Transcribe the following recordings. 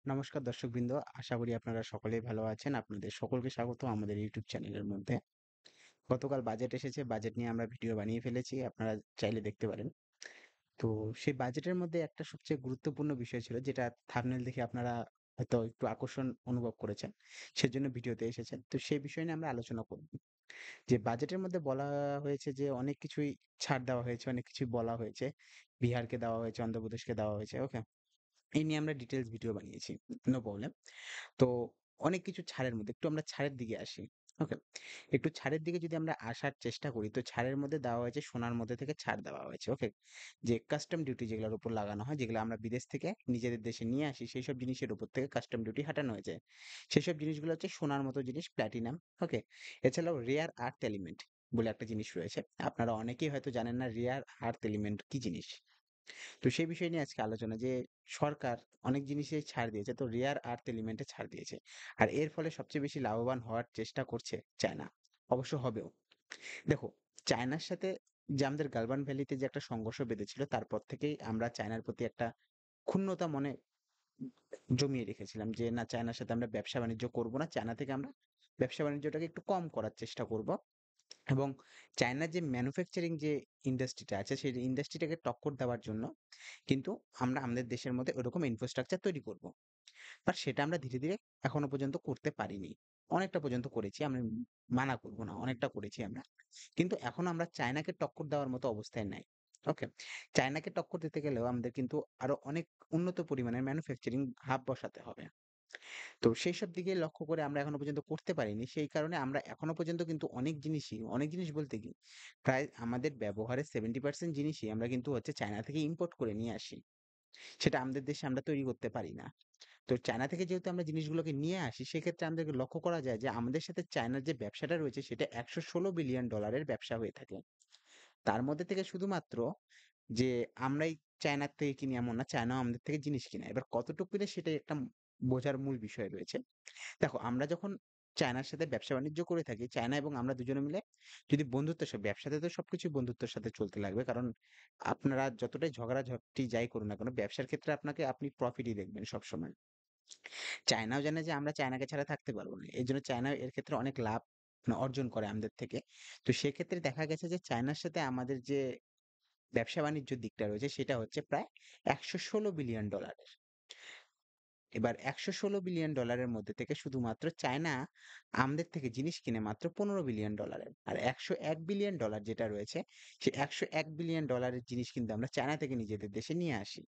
নমস্কার দর্শকবৃন্দ। আশা করি আপনারা সকলেই ভালো আছেন। আপনাদের সকলকে স্বাগত আমাদের ইউটিউব চ্যানেলের মধ্যে। গতকাল বাজেট এসেছে, বাজেট নিয়ে আমরা ভিডিও বানিয়ে ফেলেছি। আপনারা চাইলে দেখতে পারেন। তো সেই বাজেটের মধ্যে একটা সবচেয়ে গুরুত্বপূর্ণ বিষয় ছিল যেটা থাম্বনেল দেখে আপনারা হয়তো একটু আকর্ষণ অনুভব করেছেন। সেজন্য ভিডিওতে এসেছেন। তো সেই বিষয় নিয়ে আমরা আলোচনা করব। যে বাজেটের মধ্যে বলা হয়েছে যে অনেক কিছুই ছাড় দেওয়া হয়েছে, অনেক কিছুই বলা হয়েছে। বিহারকে দেওয়া হয়েছে, অন্ধ্রপ্রদেশকে দেওয়া হয়েছে। ওকে? এই নিয়ে আমরা ডিটেইলস ভিডিও বানিয়েছি। No problem. তো অনেক কিছু ছাড়ের মধ্যে একটু আমরা ছাড়ের দিকে আসি। ওকে? একটু ছাড়ের দিকে যদি আমরা আসার চেষ্টা করি, তো ছাড়ের মধ্যে দেওয়া হয়েছে সোনার মধ্যে থেকে ছাড় দেওয়া হয়েছে। ওকে? যে কাস্টম ডিউটি যেগুলোর উপর লাগানো হয়, যেগুলো আমরা বিদেশ থেকে নিজেদের দেশে নিয়ে আসি, সেইসব জিনিসের উপর থেকে কাস্টম ডিউটি হাঁটানো হয়েছে। সেসব জিনিসগুলো হচ্ছে সোনার মতো জিনিস, প্ল্যাটিনাম। ওকে? এছাড়াও রেয়ার আর্থ এলিমেন্ট বলে একটা জিনিস রয়েছে। আপনারা অনেকেই হয়তো জানেন না রেয়ার আর্থ এলিমেন্ট কি জিনিস? তো সেই বিষয় নিয়ে আজকে আলোচনা যে সরকার অনেক জিনিসেই ছাড় দিয়েছে। তো রেয়ার আর্থ এলিমেন্টে ছাড় দিয়েছে। আর এর ফলে সবচেয়ে বেশি লাভবান হওয়ার চেষ্টা করছে চায়না। অবশ্য হবেও। দেখো, চায়নার সাথে যে আমাদের গালবান ভ্যালিতে যে একটা সংঘর্ষ বেঁধেছিল তারপর থেকেই আমরা চায়নার প্রতি একটা ক্ষুণ্ণতা মনে জমিয়ে রেখেছিলাম যে না, চায়নার সাথে আমরা ব্যবসা-বাণিজ্য করব না। চায়না থেকে আমরা ব্যবসা-বাণিজ্যটাকে একটু কম করার চেষ্টা করব। এবং চায়নার যে ম্যানুফ্যাকচারিং যে ইন্ডাস্ট্রিটা আছে সেই ইন্ডাস্ট্রিটাকে টক্কর দেওয়ার জন্য কিন্তু আমরা আমাদের দেশের মধ্যে ওরকম ইনফ্রাস্ট্রাকচার তৈরি করব। বাট সেটা আমরা ধীরে, ধীরে এখনো পর্যন্ত করতে পারিনি। অনেকটা পর্যন্ত করেছি। আমি মানা করব না। অনেকটা করেছি আমরা। কিন্তু এখনো আমরা চায়নাকে টক্কর দেওয়ার মতো অবস্থায় নাই। ওকে? চায়নাকে টক্কর দিতে গেলেও আমাদের কিন্তু আরো অনেক উন্নত পরিমাণের ম্যানুফ্যাকচারিং হাব বসাতে হবে। তো সেইসব দিকে লক্ষ্য করে আমরা এখনো পর্যন্ত করতে পারিনি। সেই কারণে আমরা এখনো পর্যন্ত কিন্তু অনেক জিনিস বলতে কি, প্রায় আমাদের ব্যবহারের 70% জিনিসই আমরা কিন্তু হচ্ছে চায়না থেকে ইম্পোর্ট করে নিয়ে আসি। সেটা আমাদের দেশে আমরা তৈরি করতে পারি না। তো চায়না থেকে যেহেতু আমরা জিনিসগুলোকে নিয়ে আসি, সেক্ষেত্রে আমাদেরকে লক্ষ্য করা যায় যে আমাদের সাথে চায়নার যে ব্যবসাটা রয়েছে সেটা $১১৬ বিলিয়ন ডলারের ব্যবসা হয়ে থাকে। তার মধ্যে থেকে শুধুমাত্র যে আমরাই চায়নার থেকে কিনি এমন না, চায়নাও আমাদের থেকে জিনিস কিনে। এবার কতটুকু কিনে সেটাই একটা বোঝার মূল বিষয় রয়েছে। দেখো, আমরা যখন চায়নার সাথে ব্যবসা-বাণিজ্য করে থাকি, চায়না এবং আমরা দুজনে মিলে যদি বন্ধুত্বের সাথে, ব্যবসাতে তো সবকিছুই বন্ধুত্বের সাথে চলতে লাগবে। কারণ আপনারা যতটাই ঝগড়াঝাটি যাই করুন না কেন, ব্যবসার ক্ষেত্রে আপনি প্রফিটই দেখবেন সবসময়। চায়নাও জানে যে আমরা চায়নাকে ছাড়া থাকতে পারব না। এজন্য চায়নাও এর ক্ষেত্রে অনেক লাভ অর্জন করে আমাদের থেকে। তো সেক্ষেত্রে দেখা গেছে যে চায়নার সাথে আমাদের যে ব্যবসা-বাণিজ্যর দিকটা রয়েছে সেটা হচ্ছে প্রায় $১১৬ বিলিয়ন ডলারের। এবার $১১৬ বিলিয়ন ডলারের মধ্যে থেকে শুধুমাত্র চায়না আমাদের থেকে জিনিস কিনে মাত্র $15 বিলিয়ন ডলারের। আর $১০১ বিলিয়ন ডলার যেটা রয়েছে, সেই $১০১ বিলিয়ন ডলারের জিনিস কিন্তু আমরা চায়না থেকে নিজেদের দেশে নিয়ে আসি।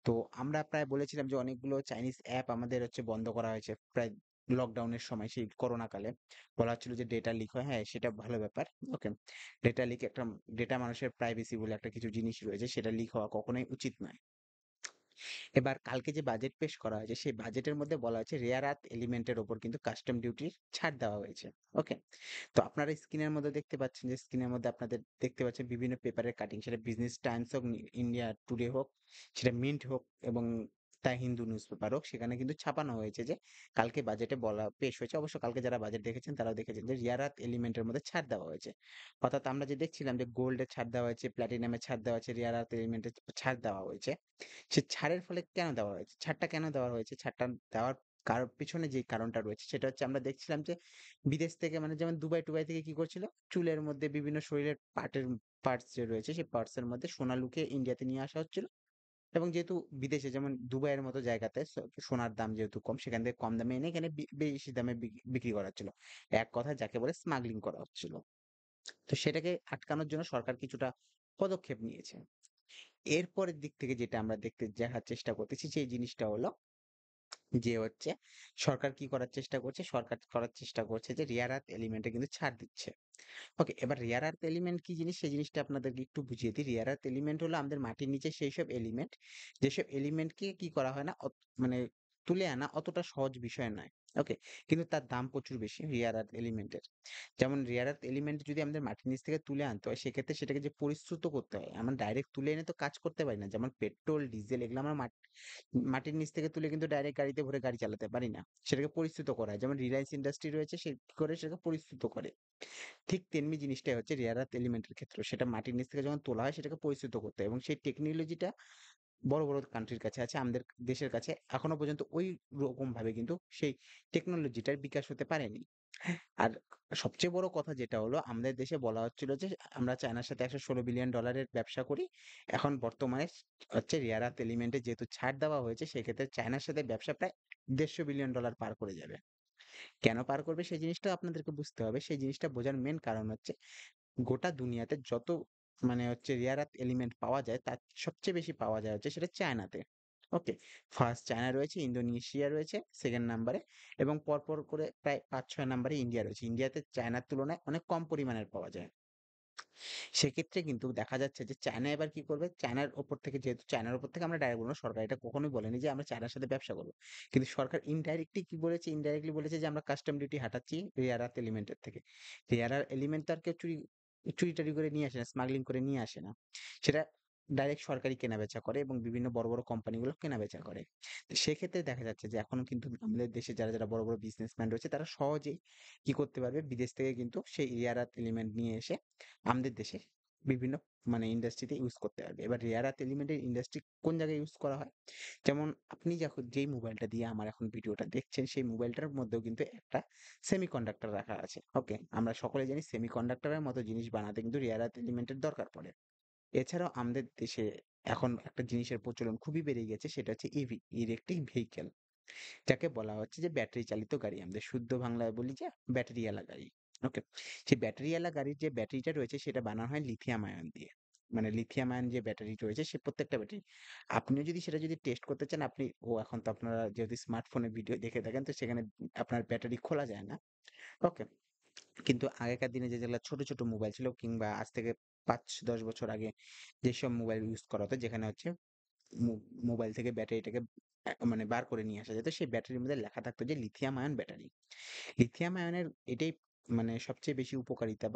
তো আমরা প্রায় বলেছিলাম যে অনেকগুলো চাইনিজ অ্যাপ আমাদের হচ্ছে বন্ধ করা হয়েছে প্রায় লকডাউনের সময় সেই করোনা কালে। বলা হচ্ছিল যে ডেটা লিক হয়। হ্যাঁ, সেটা ভালো ব্যাপার। ওকে। ডেটা লিক একটা ডেটা মানুষের প্রাইভেসি বলে একটা কিছু জিনিস রয়েছে সেটা লিক হওয়া কখনোই উচিত নয়। এবার কালকে যে বাজেট পেশ করা হয়েছে সেই বাজেটের মধ্যে বলা হয়েছে রেয়ার আর্থ এলিমেন্ট এর উপর কিন্তু কাস্টম ডিউটির ছাড় দেওয়া হয়েছে। ওকে? তো আপনারা স্ক্রিনের মধ্যে দেখতে পাচ্ছেন যে স্ক্রিনের মধ্যে আপনাদের দেখতে পাচ্ছেন বিভিন্ন পেপারের কাটিং, সেটা বিজনেস টাইমস হোক, ইন্ডিয়া টুডে হোক, সেটা মিন্ট হোক এবং দ্য হিন্দু নিউজপেপার হোক, সেখানে কিন্তু ছাপানো হয়েছে যে কালকে বাজেটে বলা পেশ হয়েছে। অবশ্য কালকে যারা বাজেট দেখেছেন তারাও দেখেছেন যে রেয়ার আর্থ এলিমেন্ট এর মধ্যে ছাড় দেওয়া হয়েছে। অর্থাৎ আমরা যে দেখছিলাম যে গোল্ড এর ছাড় দেওয়া হয়েছে, প্লাটিনাম এর ছাড় দেওয়া হয়েছে, রেয়ার আর্থ এলিমেন্ট এর ছাড় দেওয়া হয়েছে। সে ছাড়ের ফলে কেন দেওয়া হয়েছে? ছাড়টা কেন দেওয়া হয়েছে? ছাড়টা দেওয়ার পিছনে যে কারণটা রয়েছে সেটা হচ্ছে আমরা দেখছিলাম যে বিদেশ থেকে মানে যেমন দুবাই-টুবাই থেকে কি করছিল? চুলের মধ্যে বিভিন্ন শরীরের পার্টস যে রয়েছে সেই পার্টস এর মধ্যে সোনা লুকিয়ে ইন্ডিয়াতে নিয়ে আসা হচ্ছিল। এবং যেহেতু বিদেশে যেমন দুবাইয়ের মতো জায়গাতে সোনার দাম যেহেতু কম, সেখান থেকে কম দামে এনে এখানে বেশি দামে বিক্রি করা হচ্ছিল। এক কথায় যাকে বলে স্মাগলিং করা হচ্ছিল। তো সেটাকে আটকানোর জন্য সরকার কিছুটা পদক্ষেপ নিয়েছে। এরপরের দিক থেকে যেটা আমরা দেখার চেষ্টা করতেছি সেই জিনিসটা হলো যে হচ্ছে সরকার কি করার চেষ্টা করছে? সরকার করার চেষ্টা করছে যে রেয়ার আর্থ এলিমেন্ট এ কিন্তু ছাড় দিচ্ছে। ওকে, এবার রেয়ার আর্থ এলিমেন্ট কি জিনিস সেই জিনিসটা আপনাদেরকে একটু বুঝিয়ে দিই। রেয়ার আর্থ এলিমেন্ট হলো আমাদের মাটির নিচে সেইসব এলিমেন্ট যেসব এলিমেন্টকে কি করা হয় না মানে তুলে আনা অতটা সহজ বিষয় নয়। ওকে? কিন্তু তার দাম প্রচুর বেশি রেয়ার আর্থ এলিমেন্টের। যেমন রেয়ার আর্থ এলিমেন্ট যদি আমাদের মাটির নিচ থেকে তুলে আনতে হয় সেক্ষেত্রে সেটাকে যে পরিশ্রুত করতে হয়। আমরা ডাইরেক্ট তুলে এনে তো কাজ করতে পারি না। যেমন পেট্রোল, ডিজেল এগুলো আমরা মাটির নিচ থেকে তুলে কিন্তু ডাইরেক্ট গাড়িতে ভরে গাড়ি চালাতে পারি না। সেটাকে পরিশ্রুত করা হয়। যেমন রিলায়েন্স ইন্ডাস্ট্রি রয়েছে সে কি করে সেটাকে পরিশ্রুত করে। ঠিক তেমনি জিনিসটাই হচ্ছে রেয়ার আর্থ এলিমেন্টের ক্ষেত্রেও। সেটা মাটির নিচ থেকে যখন তোলা হয় সেটাকে পরিশ্রুত করতে হয় এবং সেই টেকনোলজিটা বড়, বড় কান্ট্রির কাছে আছে। আমাদের দেশের কাছে এখনো পর্যন্ত ওই রকমভাবে কিন্তু সেই টেকনোলজিটার বিকাশ হতে পারেনি। আর সবচেয়ে বড় কথা যেটা হলো আমাদের দেশে বলা হচ্ছিল যে আমরা চায়নার সাথে $116 বিলিয়ন ব্যবসা করি। এখন বর্তমানে হচ্ছে রেয়ার আর্থ এলিমেন্টে যেহেতু ছাড় দেওয়া হয়েছে সেক্ষেত্রে চায়নার সাথে ব্যবসা প্রায় $150 বিলিয়ন পার করে যাবে। কেন পার করবে সেই জিনিসটাও আপনাদেরকে বুঝতে হবে। সেই জিনিসটা বোঝার মেইন কারণ হচ্ছে গোটা দুনিয়াতে যত মানে হচ্ছে রেয়ার আর্থ এলিমেন্ট পাওয়া যায় তার সবচেয়ে বেশি পাওয়া যায় হচ্ছে সেটা চায়নাতে। ওকে? ফার্স্ট চায়না রয়েছে, ইন্দোনেশিয়া রয়েছে সেকেন্ড নাম্বারে এবং পরপর করে প্রায় ৫-৬ নাম্বারে ইন্ডিয়া রয়েছে। ইন্ডিয়াতে চায়নার তুলনায় অনেক কম পরিমাণের পাওয়া যায়। সেক্ষেত্রে কিন্তু দেখা যাচ্ছে যে চায়না এবার কি করবে? চায়নার উপর থেকে যেহেতু চায়নার উপর থেকে আমরা ডাইরেক্ট বলবো না, সরকার এটা কখনোই বলেনি যে আমরা চায়নার সাথে ব্যবসা করব। কিন্তু সরকার ইনডাইরেক্টলি কি বলেছে? ইনডাইরেক্টলি বলেছে যে আমরা কাস্টম ডিউটি হাঁটাচ্ছি রেয়ার আর্থ এলিমেন্ট এর থেকে। রেয়ার আর্থ এলিমেন্ট তো আর কেউ চুরি-টারি করে নিয়ে আসে না, স্মাগলিং করে নিয়ে আসে না। সেটা ডাইরেক্ট সরকারই কেনাবেচা করে এবং বিভিন্ন বড়, বড় কোম্পানিগুলো কেনাবেচা করে। তো সেক্ষেত্রে দেখা যাচ্ছে যে এখনো কিন্তু আমাদের দেশে যারা বড়, বড় বিজনেসম্যান রয়েছে তারা সহজেই কি করতে পারবে? বিদেশ থেকে কিন্তু সেই রেয়ার আর্থ এলিমেন্ট নিয়ে এসে আমাদের দেশে বিভিন্ন মানে ইন্ডাস্ট্রিতে ইউজ করতে পারবে। এবার রেয়ার আর্থ এলিমেন্টের ইন্ডাস্ট্রি কোন জায়গায় ইউজ করা হয়? যেমন আপনি যখন যেই মোবাইলটা দিয়ে আমার এখন ভিডিওটা দেখছেন, সেই মোবাইলটার মধ্যেও কিন্তু একটা সেমিকন্ডাক্টর রাখা আছে। ওকে? আমরা সকলে জানি সেমিকন্ডাক্টরের মতো জিনিস বানাতে কিন্তু রেয়ার আর্থ এলিমেন্টের দরকার পড়ে। এছাড়াও আমাদের দেশে এখন একটা জিনিসের প্রচলন খুবই বেড়ে গেছে সেটা হচ্ছে ইভি, ইলেকট্রিক ভেহিকেল। যাকে বলা হচ্ছে যে ব্যাটারি চালিত গাড়ি। আমাদের শুদ্ধ বাংলায় বলি যে ব্যাটারিওয়ালা গাড়ি। ওকে? সেই ব্যাটারিওয়ালা গাড়ির যে ব্যাটারিটা রয়েছে সেটা বানানো হয় লিথিয়াম আয়ন দিয়ে। মানে লিথিয়াম আয়ন যে ব্যাটারি রয়েছে সে প্রত্যেকটা ব্যাটারি। আপনিও যদি সেটা যদি টেস্ট করতে চান আপনি এখন তো আপনারা যেহেতু স্মার্টফোনে ভিডিও দেখে থাকেন তো সেখানে আপনার ব্যাটারি খোলা যায় না। ওকে? কিন্তু আগেকার দিনে যেগুলা ছোট, ছোট মোবাইল ছিল কিংবা আজ থেকে ৫-১০ বছর আগে যেসব মোবাইল ইউজ করা হতো যেখানে হচ্ছে মো মোবাইল থেকে ব্যাটারিটাকে মানে বার করে নিয়ে আসা যেত। সেই ব্যাটারির মধ্যে লেখা থাকতো যে লিথিয়াম আয়ন ব্যাটারি। লিথিয়াম আয়নের এটাই মানে সবচেয়ে বেশি উপকারিতা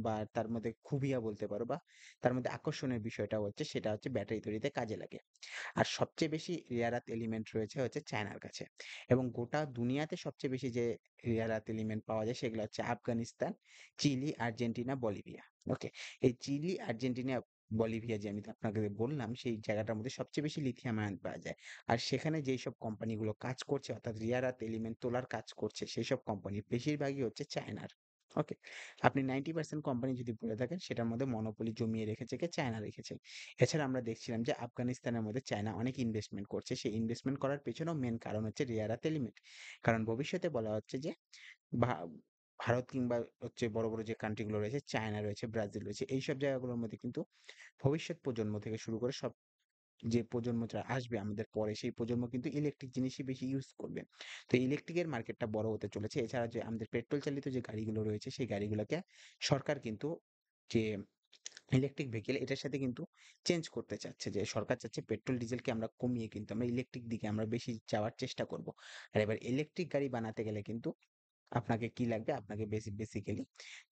বা তার মধ্যে খুবিয়া বলতে পারো বা তার মধ্যে আকর্ষণের বিষয়টা হচ্ছে সেটা হচ্ছে ব্যাটারি তৈরিতে কাজে লাগে। আর সবচেয়ে বেশি রেয়ার আর্থ এলিমেন্ট রয়েছে হচ্ছে চায়নার কাছে। এবং গোটা দুনিয়াতে সবচেয়ে বেশি যে রেয়ার আর্থ এলিমেন্ট পাওয়া যায় সেগুলো হচ্ছে আফগানিস্তান, চিলি, আর্জেন্টিনা, বলিভিয়া। ওকে? এই চিলি, আর্জেন্টিনা, বলিভিয়া যে আমি আপনাকে বললাম সেই জায়গাটার মধ্যে সবচেয়ে বেশি লিথিয়াম আয়ন পাওয়া যায়। আর সেখানে যেইসব কোম্পানিগুলো কাজ করছে অর্থাৎ রেয়ার আর্থ এলিমেন্ট তোলার কাজ করছে সেইসব কোম্পানি বেশিরভাগই হচ্ছে চায়নার। ওকে? আপনি 90% কোম্পানি যদি বলে থাকেন সেটার মধ্যে মনোপলি জমিয়ে রেখেছে কে? চায়না রেখেছে। এছাড়া আমরা দেখছিলাম যে আফগানিস্তানের মধ্যে চায়না অনেক ইনভেস্টমেন্ট করছে। সেই ইনভেস্টমেন্ট করার পেছনেও মেইন কারণ হচ্ছে রেয়ার আর্থ এলিমেন্ট। কারণ ভবিষ্যতে বলা হচ্ছে যে ভা ভারত কিংবা হচ্ছে বড়, বড় যে কান্ট্রি গুলো রয়েছে, চায়না রয়েছে, ব্রাজিল রয়েছে, এইসব জায়গাগুলোর মধ্যে কিন্তু ভবিষ্যৎ প্রজন্ম থেকে শুরু করে সব যে প্রজন্মটা আসবে আমাদের পরে সেই প্রজন্ম কিন্তু ইলেকট্রিক জিনিসই বেশি ইউজ করবে। তো ইলেকট্রিকের মার্কেটটা বড় হতে চলেছে। এছাড়া যে আমাদের পেট্রোল চালিত যে গাড়িগুলো রয়েছে সেই গাড়িগুলোকে সরকার কিন্তু যে ইলেকট্রিক ভেহিকেল এটার সাথে কিন্তু চেঞ্জ করতে চাচ্ছে যে সরকার চাচ্ছে পেট্রোল ডিজেলকে আমরা কমিয়ে কিন্তু আমরা ইলেকট্রিক দিকে আমরা বেশি যাওয়ার চেষ্টা করব। আর এবার ইলেকট্রিক গাড়ি বানাতে গেলে কিন্তু আপনাকে কি লাগবে? আপনাকে বেসিক্যালি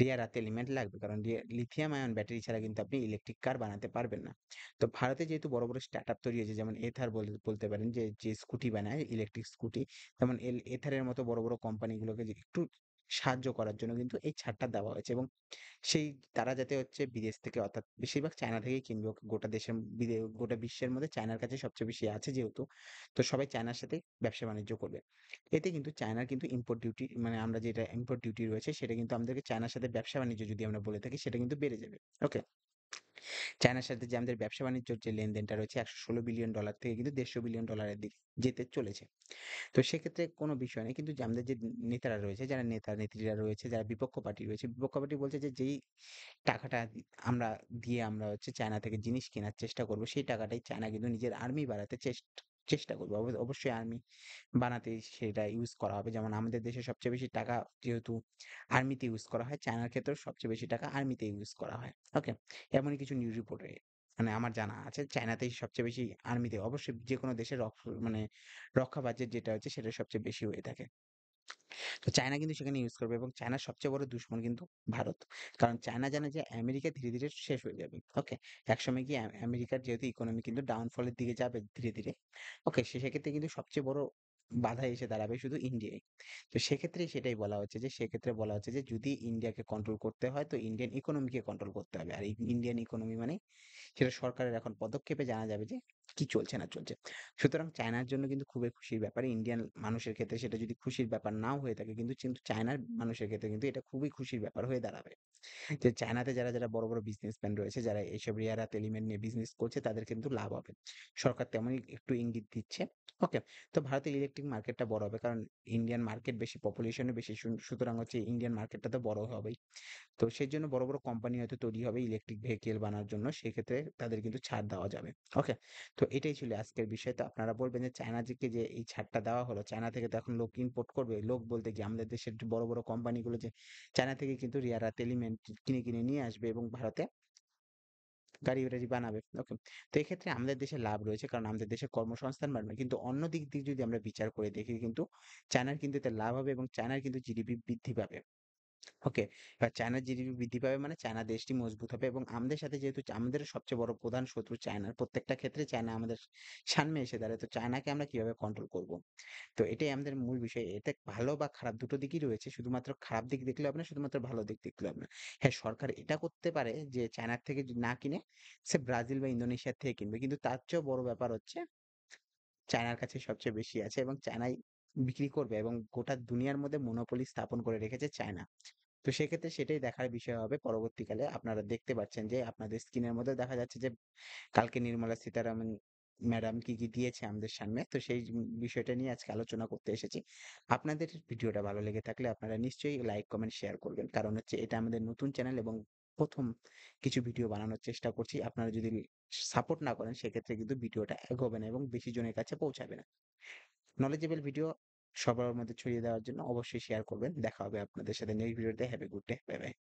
রেয়ার আর্থ এলিমেন্ট লাগবে। কারণ লিথিয়াম আয়ন ব্যাটারি ছাড়া কিন্তু আপনি ইলেকট্রিক কার বানাতে পারবেন না। তো ভারতে যেহেতু বড়, বড় স্টার্টআপ তৈরি হয়েছে যেমন এথার বলতে পারেন যে স্কুটি বানায় ইলেকট্রিক স্কুটি। যেমন এথারের মতো বড়, বড় কোম্পানিগুলোকে যে একটু সাহায্য করার জন্য কিন্তু এই ছাড়টা দেওয়া হয়েছে এবং সেই তারা যাতে হচ্ছে বিদেশ থেকে অর্থাৎ বেশিরভাগ চায়না থেকেই কিনবে গোটা দেশের গোটা বিশ্বের মধ্যে চায়নার কাছে সবচেয়ে বেশি আছে যেহেতু তো সবাই চায়নার সাথে ব্যবসা বাণিজ্য করবে। এতে কিন্তু চায়নার কিন্তু ইম্পোর্ট ডিউটি মানে আমরা যেটা ইম্পোর্ট ডিউটি রয়েছে সেটা কিন্তু আমাদেরকে চায়নার সাথে ব্যবসা বাণিজ্য যদি আমরা বলে থাকি সেটা কিন্তু বেড়ে যাবে। ওকে? চায়নার সাথে যে আমাদের ব্যবসা বাণিজ্যর যে লেনদেনটা রয়েছে $116 বিলিয়ন থেকে কিন্তু $150 বিলিয়ন দিকে যেতে চলেছে। তো সেক্ষেত্রে কোনো বিষয় নেই। কিন্তু যে আমাদের যে নেতারা রয়েছে, যারা নেতা-নেত্রীরা রয়েছে, যারা বিপক্ষ পার্টি রয়েছে, বিপক্ষ পার্টি বলছে যে যেই টাকাটা আমরা দিয়ে আমরা হচ্ছে চায়না থেকে জিনিস কেনার চেষ্টা করব, সেই টাকাটাই চায়না কিন্তু নিজের আর্মি বাড়াতে চেষ্টা করবে। অবশ্যই আর্মি বানাতে সেটা ইউজ করা হবে। যেমন আমাদের দেশে সবচেয়ে বেশি টাকা যেহেতু আর্মিতে ইউজ করা হয়, চায়নার ক্ষেত্রেও সবচেয়ে বেশি টাকা আর্মিতে ইউজ করা হয়। ওকে? এমনই কিছু নিউজ রিপোর্টে মানে আমার জানা আছে। চায়নাতেই সবচেয়ে বেশি আর্মিতে অবশ্যই যেকোনো দেশের মানে রক্ষা বাজেট যেটা হচ্ছে সেটা সবচেয়ে বেশি হয়ে থাকে। তো চায়না কিন্তু সেখানে ইউজ করবে এবং চায়নার সবচেয়ে বড় দুশমন কিন্তু ভারত। কারণ চায়না জানে যে আমেরিকা ধীরে, ধীরে শেষ হয়ে যাবে। ওকে? একসময় গিয়ে আমেরিকার যেহেতু ইকোনমি কিন্তু ডাউনফল এর দিকে যাবে ধীরে, ধীরে। ওকে? সেক্ষেত্রে কিন্তু সবচেয়ে বড় বাধা এসে দাঁড়াবে শুধু ইন্ডিয়ায়। তো সেক্ষেত্রে সেটাই বলা হচ্ছে যে সেক্ষেত্রে বলা হচ্ছে যে যদি ইন্ডিয়াকে কন্ট্রোল করতে হয় তো ইন্ডিয়ান ইকোনমিকে কন্ট্রোল করতে হবে। আর এই ইন্ডিয়ান ইকোনমি মানে সেটা সরকারের এখন পদক্ষেপে জানা যাবে যে কি চলছে না চলছে। সুতরাং চায়নার জন্য কিন্তু খুবই খুশির ব্যাপার। ইন্ডিয়ান মানুষের ক্ষেত্রে সেটা যদি খুশির ব্যাপার নাও হয়ে থাকে কিন্তু চায়নার মানুষের ক্ষেত্রে কিন্তু এটা খুবই খুশির ব্যাপার হয়ে দাঁড়াবে। যে চায়নাতে যারা বড়, বড় বিজনেসম্যান রয়েছে, যারা এইসব রেয়ার আর্থ এলিমেন্ট নিয়ে বিজনেস করছে তাদের কিন্তু লাভ হবে। সরকার তেমনই একটু ইঙ্গিত দিচ্ছে। ওকে? তো ভারতের ইলেকট্রিক মার্কেটটা বড় হবে। কারণ ইন্ডিয়ান মার্কেট বেশি, পপুলেশনও বেশি। সুতরাং হচ্ছে ইন্ডিয়ান মার্কেটটা তো বড় হবেই। তো সেজন্য বড়, বড় কোম্পানি হয়তো তৈরি হবে ইলেকট্রিক ভেহিকল বানানোর জন্য। সেক্ষেত্রে তাদের কিন্তু ছাড় দেওয়া যাবে। ওকে? তো এটাই ছিল আজকের বিষয়। তো আপনারা বলবেন যে চায়না থেকে যে এই ছাড়টা দেওয়া হলো, চায়না থেকে তো এখন লোক ইম্পোর্ট করবে। লোক বলতে কি আমাদের দেশের যে বড়, বড় কোম্পানিগুলো যে চায়না থেকে কিন্তু রেয়ার আর্থ এলিমেন্ট কিনে নিয়ে আসবে এবং ভারতে গাড়ি-টাড়ি বানাবে। ওকে? তো এক্ষেত্রে আমাদের দেশে লাভ রয়েছে কারণ আমাদের দেশে কর্মসংস্থান বাড়বে। কিন্তু অন্য দিক দিয়ে যদি আমরা বিচার করে দেখি কিন্তু চায়নার কিন্তু এতে লাভ হবে এবং চায়নার কিন্তু জিডিপি বৃদ্ধি পাবে। ওকে? এবার চায়নার জিডিপি বৃদ্ধি পাবে মানে চায়না দেশটি মজবুত হবে এবং আমাদের সাথে যেহেতু আমাদের সবচেয়ে বড় প্রধান শত্রু চায়নার, প্রত্যেকটা ক্ষেত্রে চায়না আমাদের সামনে এসে দাঁড়ায়। তো চায়নাকে আমরা কিভাবে কন্ট্রোল করব? তো এটাই আমাদের মূল বিষয়। এতে ভালো বা খারাপ দুটো দিকই রয়েছে। শুধুমাত্র খারাপ দিক দেখলে হবে না, শুধুমাত্র ভালো দিক দেখলে হবে না। হ্যাঁ, সরকার এটা করতে পারে যে চায়নার থেকে যদি না কিনে সে ব্রাজিল বা ইন্দোনেশিয়ার থেকে কিনবে। কিন্তু তার চেয়েও বড় ব্যাপার হচ্ছে চায়নার কাছে সবচেয়ে বেশি আছে এবং চায়নাই বিক্রি করবে এবং গোটা দুনিয়ার মধ্যে মনোপলি স্থাপন করে রেখেছে চায়না। তো সেক্ষেত্রে সেটাই দেখার বিষয় হবে পরবর্তীকালে। আপনারা দেখতে পাচ্ছেন যে আপনাদের স্ক্রিনের মধ্যে দেখা যাচ্ছে যে কালকে নির্মলা সীতারামন ম্যাডাম কি দিয়েছে আমাদের সামনে। তো সেই বিষয়টা নিয়ে আজকে আলোচনা করতে এসেছি। আপনাদের ভিডিওটা ভালো লেগে থাকলে আপনারা নিশ্চয়ই লাইক, কমেন্ট, শেয়ার করবেন। কারণ হচ্ছে এটা আমাদের নতুন চ্যানেল এবং ১ম কিছু ভিডিও বানানোর চেষ্টা করছি। আপনারা যদি সাপোর্ট না করেন সেক্ষেত্রে কিন্তু ভিডিওটা এগোবে না এবং বেশি জনের কাছে পৌঁছাবে না। নলেজেবল ভিডিও সবার মধ্যে ছড়িয়ে দেওয়ার জন্য অবশ্যই শেয়ার করবেন। দেখা হবে আপনাদের সাথে নেক্সট ভিডিওতে। Have a good day. Bye, by.